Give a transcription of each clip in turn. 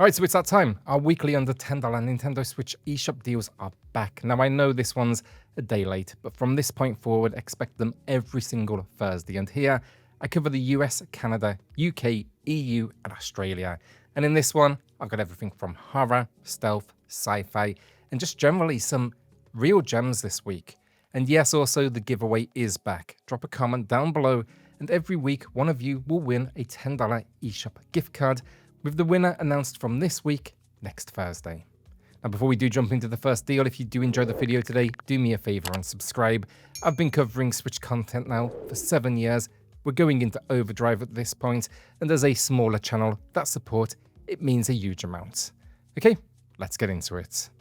Alright, so it's that time. Our weekly under $10 Nintendo Switch eShop deals are back. Now I know this one's a day late, but from this point forward, expect them every single Thursday. And here, I cover the US, Canada, UK, EU, and Australia. And in this one, I've got everything from horror, stealth, sci-fi, and just generally some real gems this week. And yes, also the giveaway is back. Drop a comment down below, and every week, one of you will win a $10 eShop gift card, with the winner announced from this week, next Thursday. Now before we do jump into the first deal, if you do enjoy the video today, do me a favor and subscribe. I've been covering Switch content now for 7 years. We're going into overdrive at this point, and as a smaller channel, that support, it means a huge amount. Okay, let's get into it.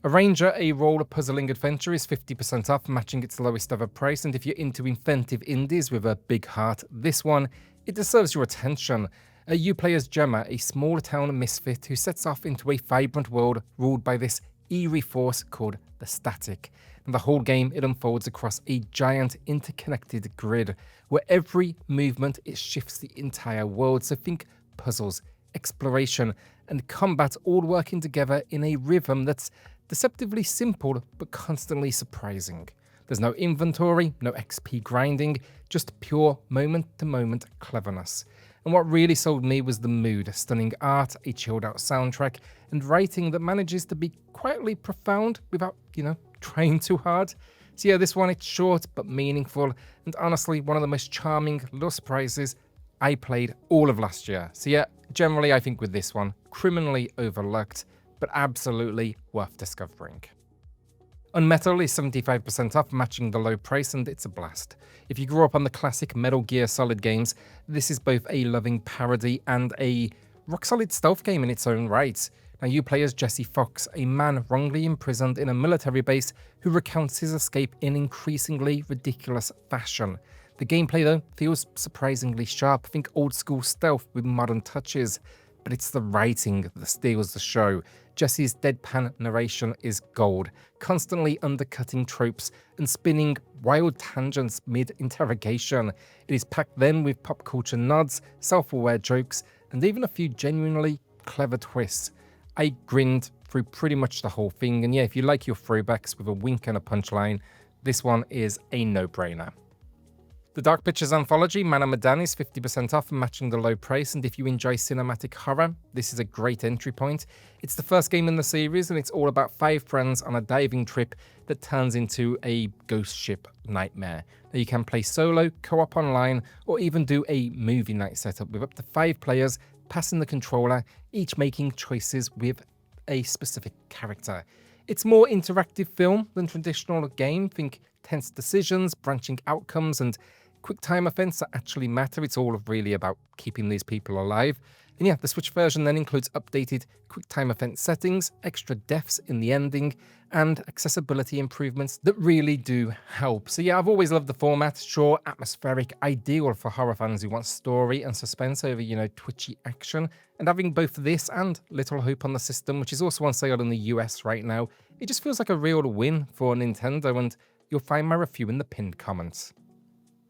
Arranger, a role puzzling adventure, is 50% off, matching its lowest ever price, and if you're into inventive indies with a big heart, this one, it deserves your attention. You play as Gemma, a small town misfit who sets off into a vibrant world ruled by this eerie force called the Static. And the whole game, it unfolds across a giant interconnected grid, where every movement, it shifts the entire world. So think puzzles, exploration, and combat all working together in a rhythm that's deceptively simple but constantly surprising. There's no inventory, no XP grinding, just pure moment-to-moment cleverness. And what really sold me was the mood, stunning art, a chilled-out soundtrack, and writing that manages to be quietly profound without, trying too hard. So yeah, this one, it's short but meaningful, and honestly, one of the most charming little surprises I played all of last year. So yeah, generally I think with this one, criminally overlooked, but absolutely worth discovering. UnMetal is 75% off, matching the low price, and it's a blast. If you grew up on the classic Metal Gear Solid games, this is both a loving parody and a rock-solid stealth game in its own right. Now you play as Jesse Fox, a man wrongly imprisoned in a military base who recounts his escape in increasingly ridiculous fashion. The gameplay though feels surprisingly sharp, think old school stealth with modern touches. But it's the writing that steals the show. Jesse's deadpan narration is gold, constantly undercutting tropes and spinning wild tangents mid-interrogation. It is packed then with pop culture nods, self-aware jokes, and even a few genuinely clever twists. I grinned through pretty much the whole thing, and yeah, if you like your throwbacks with a wink and a punchline, this one is a no-brainer. The Dark Pictures Anthology, Medan, is 50% off, matching the low price, and if you enjoy cinematic horror, this is a great entry point. It's the first game in the series, and it's all about 5 friends on a diving trip that turns into a ghost ship nightmare. Now you can play solo, co-op online, or even do a movie night setup with up to 5 players passing the controller, each making choices with a specific character. It's more interactive film than traditional game, think tense decisions, branching outcomes, and quick time events that actually matter. It's all really about keeping these people alive. And yeah, the Switch version then includes updated quick time event settings, extra deaths in the ending, and accessibility improvements that really do help. So yeah, I've always loved the format. Sure, atmospheric, ideal for horror fans who want story and suspense over, twitchy action. And having both this and Little Hope on the system, which is also on sale in the US right now, it just feels like a real win for Nintendo, and you'll find my review in the pinned comments.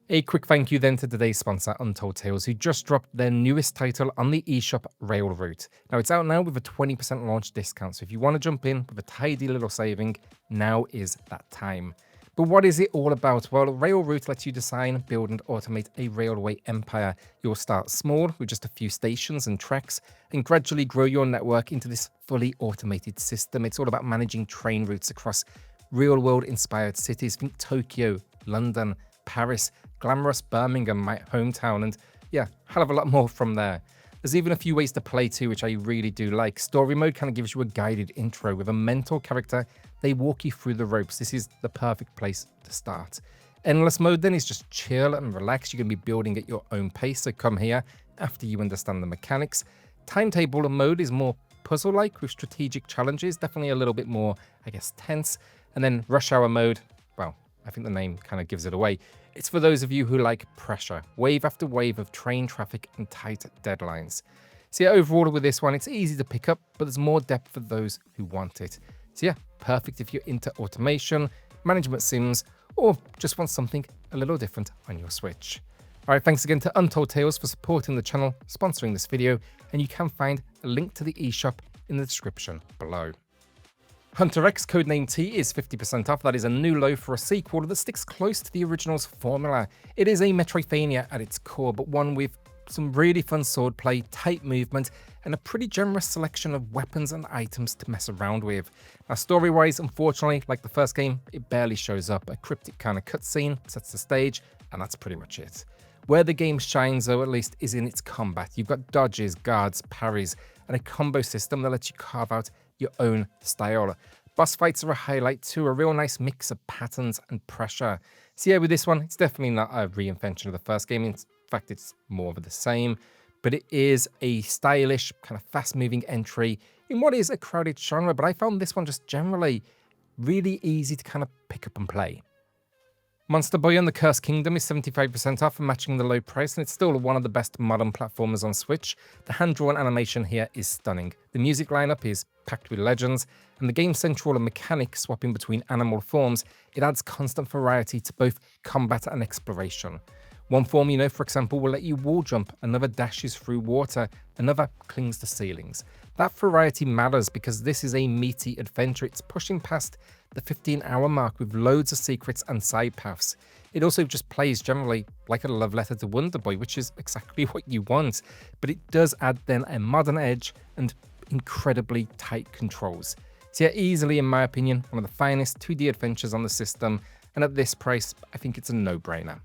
A quick thank you then to today's sponsor, Untold Tales, who just dropped their newest title on the eShop Railroute. Now it's out now with a 20% launch discount, so if you want to jump in with a tidy little saving, now is that time. But what is it all about? Well, Railroute lets you design, build and automate a railway empire. You'll start small with just a few stations and tracks and gradually grow your network into this fully automated system. It's all about managing train routes across real-world inspired cities. Think Tokyo, London, Paris, glamorous Birmingham, my hometown, and yeah, hell of a lot more from there. There's even a few ways to play too, which I really do like. Story mode kind of gives you a guided intro with a mentor character. They walk you through the ropes. This is the perfect place to start. Endless mode then is just chill and relax. You're going to be building at your own pace, so come here after you understand the mechanics. Timetable mode is more puzzle-like with strategic challenges, definitely a little bit more, tense. And then rush hour mode, well, I think the name kind of gives it away. It's for those of you who like pressure, wave after wave of train traffic and tight deadlines. So yeah, overall with this one, it's easy to pick up, but there's more depth for those who want it. So yeah, perfect if you're into automation, management sims, or just want something a little different on your Switch. Alright, thanks again to Untold Tales for supporting the channel, sponsoring this video, and you can find a link to the eShop in the description below. HunterX codename T is 50% off. That is a new low for a sequel that sticks close to the original's formula. It is a Metroidvania at its core, but one with some really fun swordplay, tight movement, and a pretty generous selection of weapons and items to mess around with. Now, story-wise, unfortunately, like the first game, it barely shows up. A cryptic kind of cutscene sets the stage, and that's pretty much it. Where the game shines, though, at least, is in its combat. You've got dodges, guards, parries, and a combo system that lets you carve out your own style. Boss fights are a highlight too, a real nice mix of patterns and pressure. So yeah, with this one, it's definitely not a reinvention of the first game. In fact, it's more of the same, but it is a stylish, kind of fast-moving entry in what is a crowded genre, but I found this one just generally really easy to kind of pick up and play. Monster Boy and the Cursed Kingdom is 75% off and matching the low price, and it's still one of the best modern platformers on Switch. The hand-drawn animation here is stunning. The music lineup is packed with legends, and the game's central mechanic swapping between animal forms, it adds constant variety to both combat and exploration. One form, for example, will let you wall jump, another dashes through water, another clings to ceilings. That variety matters because this is a meaty adventure. It's pushing past the 15-hour mark with loads of secrets and side paths. It also just plays generally like a love letter to Wonder Boy, which is exactly what you want, but it does add then a modern edge and incredibly tight controls. So yeah, easily, in my opinion, one of the finest 2D adventures on the system, and at this price, I think it's a no-brainer.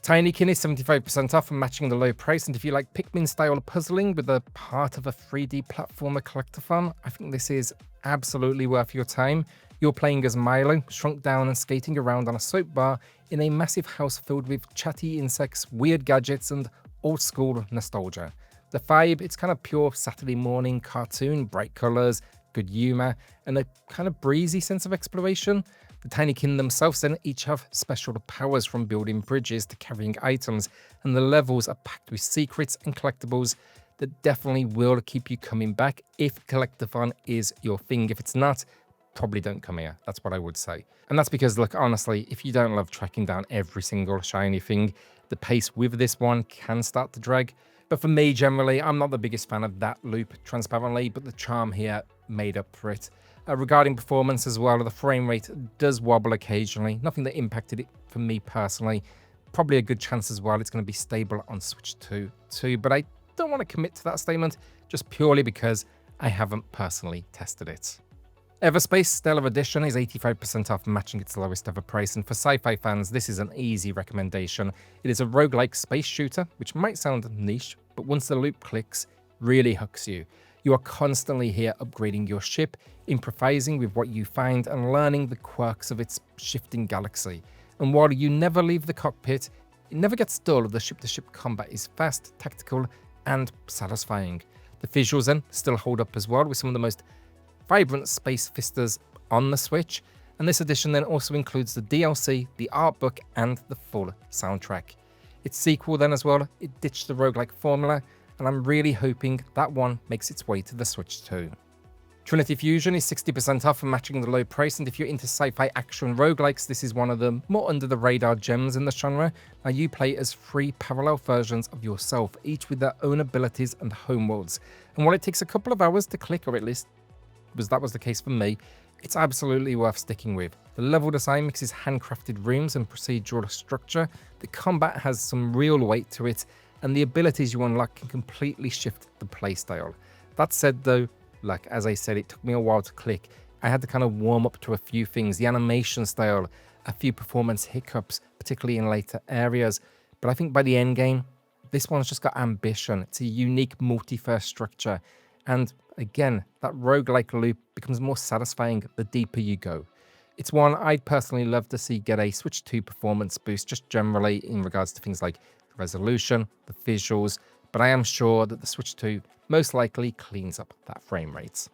Tinykin is 75% off and matching the low price, and if you like Pikmin-style puzzling with a part of a 3D platformer collectathon, I think this is absolutely worth your time. You're playing as Milo, shrunk down and skating around on a soap bar in a massive house filled with chatty insects, weird gadgets, and old-school nostalgia. The vibe, it's kind of pure Saturday morning cartoon, bright colours, good humour, and a kind of breezy sense of exploration. The Tinykin themselves then each have special powers, from building bridges to carrying items, and the levels are packed with secrets and collectibles that definitely will keep you coming back if collectathon is your thing. If it's not, probably don't come here. That's what I would say. And that's because, look, honestly, if you don't love tracking down every single shiny thing, the pace with this one can start to drag. But for me, generally, I'm not the biggest fan of that loop, transparently, but the charm here made up for it. Regarding performance as well, the frame rate does wobble occasionally. Nothing that impacted it for me personally. Probably a good chance as well it's going to be stable on Switch 2 too, but I don't want to commit to that statement just purely because I haven't personally tested it. Everspace Stellar Edition is 85% off, matching its lowest ever price, and for sci-fi fans, this is an easy recommendation. It is a roguelike space shooter, which might sound niche, but once the loop clicks, really hooks you. You are constantly here upgrading your ship, improvising with what you find, and learning the quirks of its shifting galaxy. And while you never leave the cockpit, it never gets dull. The ship-to-ship combat is fast, tactical, and satisfying. The visuals then still hold up as well, with some of the most vibrant space vistas on the Switch, and this edition then also includes the DLC, the art book, and the full soundtrack. Its sequel then as well, it ditched the roguelike formula, and I'm really hoping that one makes its way to the Switch too. Trinity Fusion is 60% off and matching the low price, and if you're into sci-fi action roguelikes, this is one of the more under-the-radar gems in the genre. Now you play as 3 parallel versions of yourself, each with their own abilities and homeworlds, and while it takes a couple of hours to click, or at least that was the case for me, it's absolutely worth sticking with. The level design mixes handcrafted rooms and procedural structure, the combat has some real weight to it, and the abilities you unlock can completely shift the playstyle. That said though, like as I said, it took me a while to click. I had to kind of warm up to a few things, the animation style, a few performance hiccups, particularly in later areas, but I think by the end game, this one's just got ambition. It's a unique multi-verse structure, and again, that roguelike loop becomes more satisfying the deeper you go. It's one I'd personally love to see get a Switch 2 performance boost, just generally in regards to things like the resolution, the visuals, but I am sure that the Switch 2 most likely cleans up that frame rate.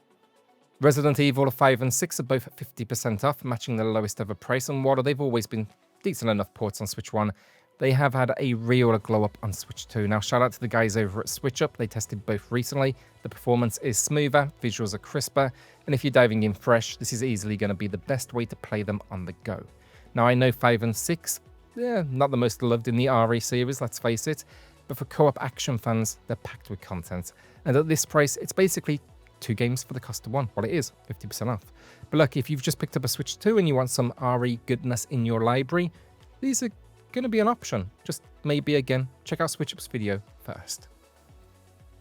Resident Evil 5 and 6 are both 50% off, matching the lowest ever price, and while they've always been decent enough ports on Switch 1, they have had a real glow up on Switch 2. Now, shout out to the guys over at SwitchUp. They tested both recently. The performance is smoother, visuals are crisper, and if you're diving in fresh, this is easily going to be the best way to play them on the go. Now, I know 5 and 6, not the most loved in the RE series, let's face it, but for co-op action fans, they're packed with content. And at this price, it's basically 2 games for the cost of 1. Well, it is 50% off. But look, if you've just picked up a Switch 2 and you want some RE goodness in your library, these are going to be an option. Just maybe again, check out SwitchUp's video first.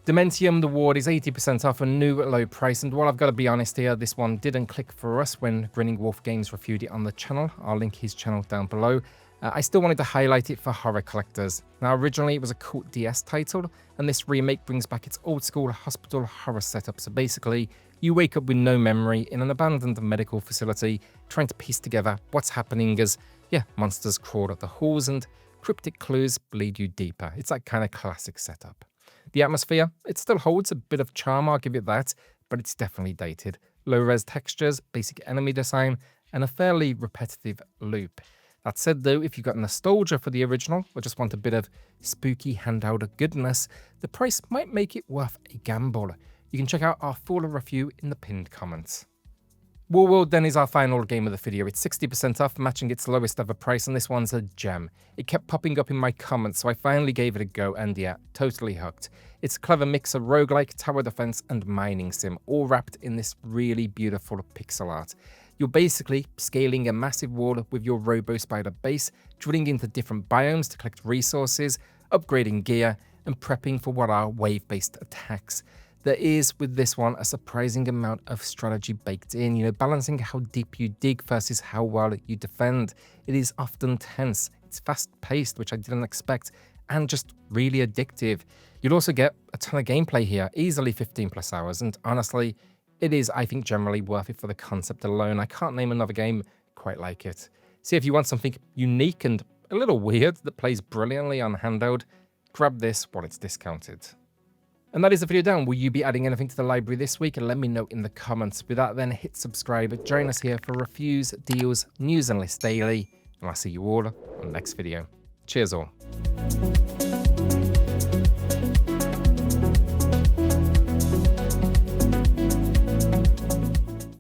Dementium, the ward, is 80% off a new low price, and while I've got to be honest here, this one didn't click for us when Grinning Wolf Games reviewed it on the channel. I'll link his channel down below. I still wanted to highlight it for horror collectors. Now, originally it was a cult DS title, and this remake brings back its old school hospital horror setup. So basically, you wake up with no memory in an abandoned medical facility, trying to piece together what's happening as, monsters crawl up the halls and cryptic clues lead you deeper. It's that kind of classic setup. The atmosphere, it still holds a bit of charm, I'll give it that, but it's definitely dated. Low-res textures, basic enemy design, and a fairly repetitive loop. That said though, if you've got nostalgia for the original, or just want a bit of spooky handheld goodness, the price might make it worth a gamble. You can check out our full review in the pinned comments. Warworld then is our final game of the video. It's 60% off, matching its lowest ever price, and this one's a gem. It kept popping up in my comments, so I finally gave it a go, and totally hooked. It's a clever mix of roguelike, tower defense, and mining sim, all wrapped in this really beautiful pixel art. You're basically scaling a massive wall with your robo-spider base, drilling into different biomes to collect resources, upgrading gear, and prepping for what are wave-based attacks. There is, with this one, a surprising amount of strategy baked in, balancing how deep you dig versus how well you defend. It is often tense, it's fast-paced, which I didn't expect, and just really addictive. You'll also get a ton of gameplay here, easily 15+ hours, and honestly, it is, I think, generally worth it for the concept alone. I can't name another game quite like it. See, if you want something unique and a little weird that plays brilliantly on handheld, grab this while it's discounted. And that is the video done. Will you be adding anything to the library this week? And let me know in the comments. With that, then hit subscribe. Join us here for reviews, deals, news, and lists daily. And I'll see you all on the next video. Cheers all.